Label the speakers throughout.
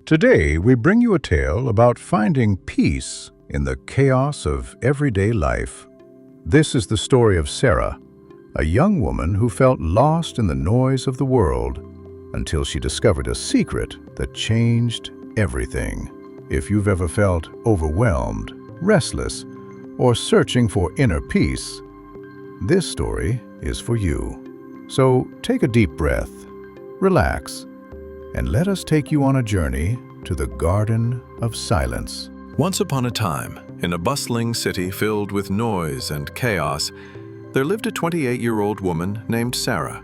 Speaker 1: Today, we bring you a tale about finding peace in the chaos of everyday life. This is the story of Sarah, a young woman who felt lost in the noise of the world until she discovered a secret that changed everything. If you've ever felt overwhelmed, restless, or searching for inner peace, this story is for you. So take a deep breath, relax, and let us take you on a journey to the Garden of Silence.
Speaker 2: Once upon a time, in a bustling city filled with noise and chaos, there lived a 28-year-old woman named Sarah.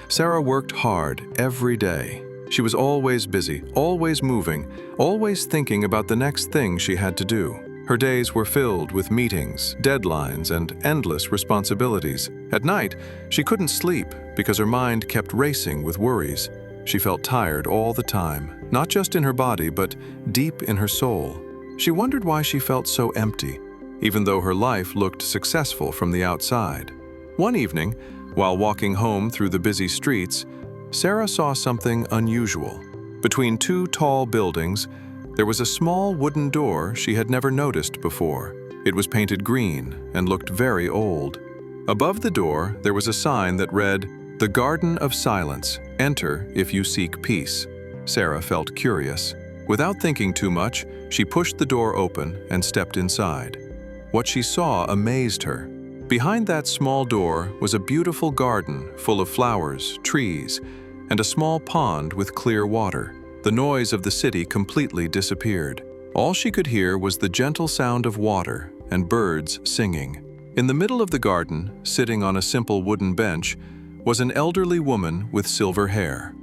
Speaker 2: Sarah worked hard every day. She was always busy, always moving, always thinking about the next thing she had to do. Her days were filled with meetings, deadlines, and endless responsibilities. At night, she couldn't sleep because her mind kept racing with worries. She felt tired all the time, not just in her body, but deep in her soul. She wondered why she felt so empty, even though her life looked successful from the outside. One evening, while walking home through the busy streets, Sarah saw something unusual. Between two tall buildings, there was a small wooden door she had never noticed before. It was painted green and looked very old. Above the door, there was a sign that read, "The Garden of Silence. Enter if you seek peace." Sarah felt curious. Without thinking too much, she pushed the door open and stepped inside. What she saw amazed her. Behind that small door was a beautiful garden full of flowers, trees, and a small pond with clear water. The noise of the city completely disappeared. All she could hear was the gentle sound of water and birds singing. In the middle of the garden, sitting on a simple wooden bench, was an elderly woman with silver hair.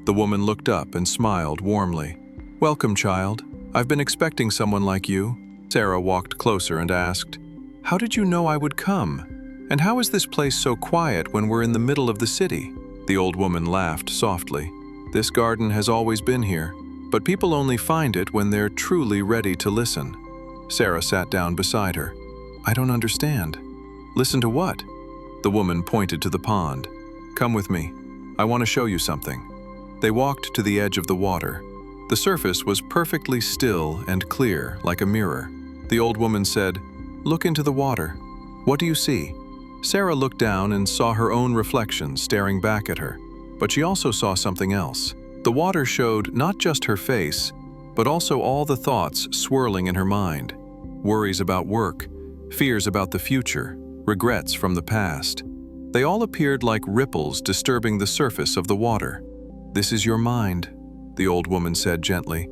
Speaker 2: The woman looked up and smiled warmly. "Welcome, child. I've been expecting someone like you." Sarah walked closer and asked, "How did you know I would come? And how is this place so quiet when we're in the middle of the city?" The old woman laughed softly. "This garden has always been here, but people only find it when they're truly ready to listen." Sarah sat down beside her. "I don't understand." "Listen to what?" The woman pointed to the pond. "Come with me. I want to show you something." They walked to the edge of the water. The surface was perfectly still and clear, like a mirror. The old woman said, "Look into the water. What do you see?" Sarah looked down and saw her own reflection staring back at her. But she also saw something else. The water showed not just her face, but also all the thoughts swirling in her mind. Worries about work, fears about the future, regrets from the past. They all appeared like ripples disturbing the surface of the water. "This is your mind," the old woman said gently.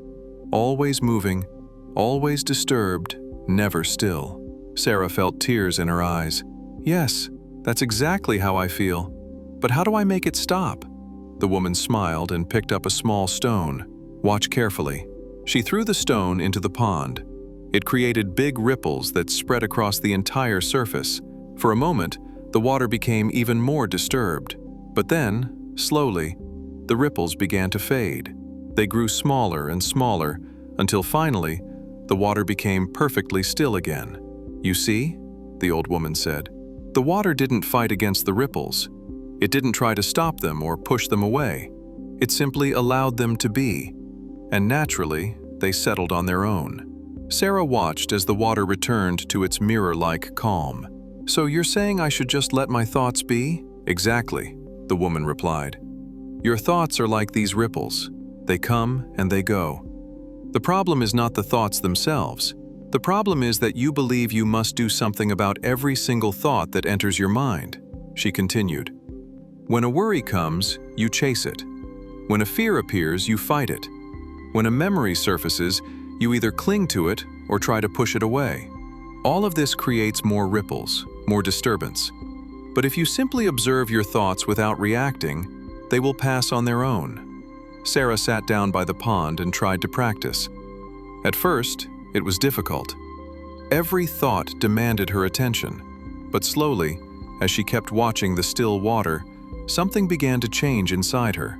Speaker 2: "Always moving, always disturbed, never still." Sarah felt tears in her eyes. "Yes, that's exactly how I feel. But how do I make it stop?" The woman smiled and picked up a small stone. "Watch carefully." She threw the stone into the pond. It created big ripples that spread across the entire surface. For a moment, the water became even more disturbed. But then, slowly, the ripples began to fade. They grew smaller and smaller until finally, the water became perfectly still again. "You see?" the old woman said. "The water didn't fight against the ripples. It didn't try to stop them or push them away. It simply allowed them to be. And naturally, they settled on their own." Sarah watched as the water returned to its mirror-like calm. "So you're saying I should just let my thoughts be?" "Exactly," the woman replied. "Your thoughts are like these ripples. They come and they go. The problem is not the thoughts themselves. The problem is that you believe you must do something about every single thought that enters your mind." She continued. "When a worry comes, you chase it. When a fear appears, you fight it. When a memory surfaces, you either cling to it or try to push it away. All of this creates more ripples, more disturbance. But if you simply observe your thoughts without reacting, they will pass on their own." Sarah sat down by the pond and tried to practice. At first, it was difficult. Every thought demanded her attention. But slowly, as she kept watching the still water, something began to change inside her.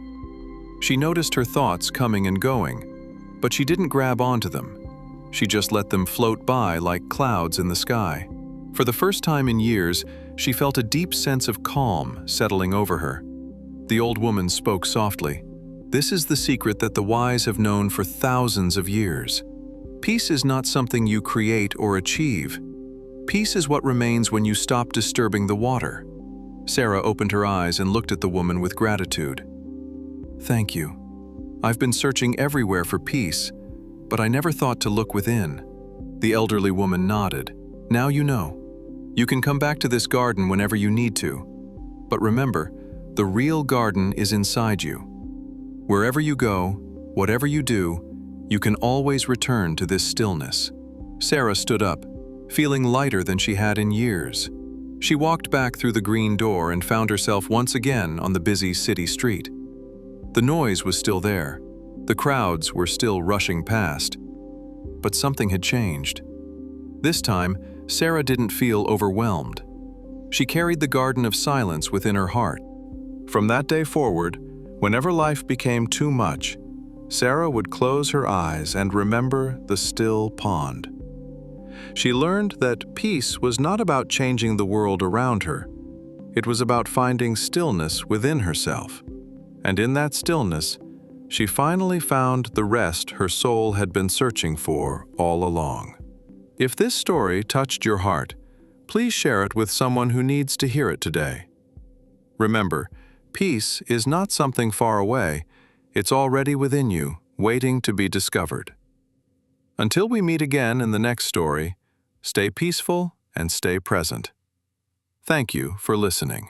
Speaker 2: She noticed her thoughts coming and going, but she didn't grab onto them. She just let them float by like clouds in the sky. For the first time in years, she felt a deep sense of calm settling over her. The old woman spoke softly. This is the secret that the wise have known for thousands of years. Peace is not something you create or achieve. Peace is what remains when you stop disturbing the water. Sarah opened her eyes and looked at the woman with gratitude. "Thank you. I've been searching everywhere for peace, but I never thought to look within." The elderly woman nodded. "Now you know. You can come back to this garden whenever you need to. But remember, the real garden is inside you. Wherever you go, whatever you do, you can always return to this stillness." Sarah stood up, feeling lighter than she had in years. She walked back through the green door and found herself once again on the busy city street. The noise was still there. The crowds were still rushing past. But something had changed. This time, Sarah didn't feel overwhelmed. She carried the garden of silence within her heart. From that day forward, whenever life became too much, Sarah would close her eyes and remember the still pond. She learned that peace was not about changing the world around her. It was about finding stillness within herself. And in that stillness, she finally found the rest her soul had been searching for all along. If this story touched your heart, please share it with someone who needs to hear it today. Remember, peace is not something far away. It's already within you, waiting to be discovered. Until we meet again in the next story, stay peaceful and stay present. Thank you for listening.